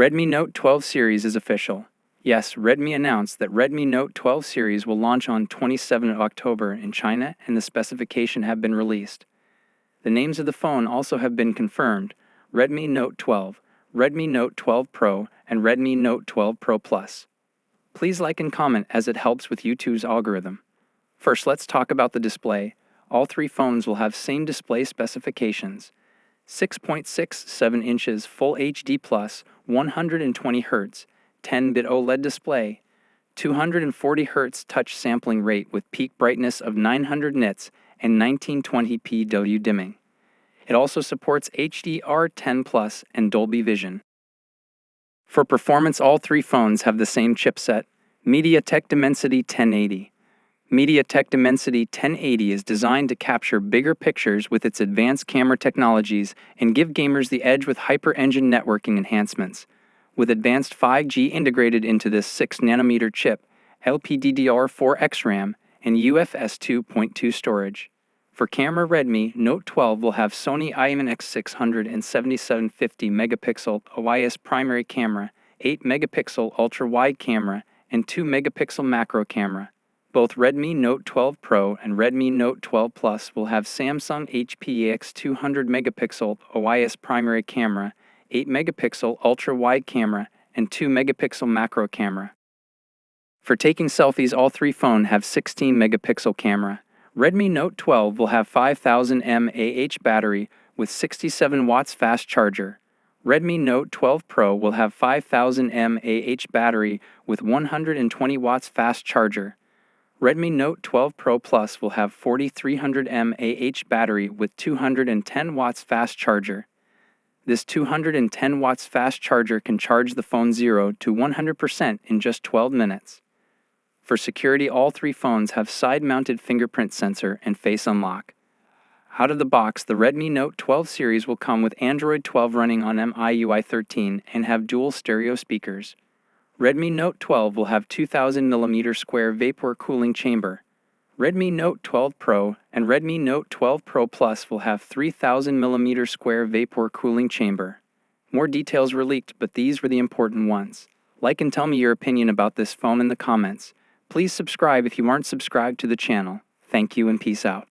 Redmi Note 12 series is official. Yes, Redmi announced that Redmi Note 12 series will launch on 27 October in China and the specification have been released. The names of the phone also have been confirmed: Redmi Note 12, Redmi Note 12 Pro, and Redmi Note 12 Pro Plus. Please like and comment as it helps with YouTube's algorithm. First, let's talk about the display. All three phones will have same display specifications: 6.67 inches Full HD+, 120 Hz, 10-bit OLED display, 240 Hz touch sampling rate with peak brightness of 900 nits and 1920p W dimming. It also supports HDR10+ and Dolby Vision. For performance, all three phones have the same chipset, MediaTek Dimensity 1080. MediaTek Dimensity 1080 is designed to capture bigger pictures with its advanced camera technologies and give gamers the edge with hyper-engine networking enhancements. With advanced 5G integrated into this 6nm chip, LPDDR4X RAM, and UFS 2.2 storage. For camera, Redmi Note 12 will have Sony IMX600 and 7750-megapixel OIS primary camera, 8-megapixel ultra-wide camera, and 2-megapixel macro camera. Both Redmi Note 12 Pro and Redmi Note 12 Plus will have Samsung HPX 200-megapixel OIS primary camera, 8-megapixel ultra-wide camera, and 2-megapixel macro camera. For taking selfies, all three phones have 16-megapixel camera. Redmi Note 12 will have 5000 mAh battery with 67 watts fast charger. Redmi Note 12 Pro will have 5000 mAh battery with 120 watts fast charger. Redmi Note 12 Pro Plus will have 4300 mAh battery with 210 watts fast charger. This 210 watts fast charger can charge the phone 0 to 100% in just 12 minutes. For security, all three phones have side-mounted fingerprint sensor and face unlock. Out of the box, the Redmi Note 12 series will come with Android 12 running on MIUI 13 and have dual stereo speakers. Redmi Note 12 will have 2000mm square vapor cooling chamber. Redmi Note 12 Pro and Redmi Note 12 Pro Plus will have 3000mm square vapor cooling chamber. More details were leaked, but these were the important ones. Like and tell me your opinion about this phone in the comments. Please subscribe if you aren't subscribed to the channel. Thank you and peace out.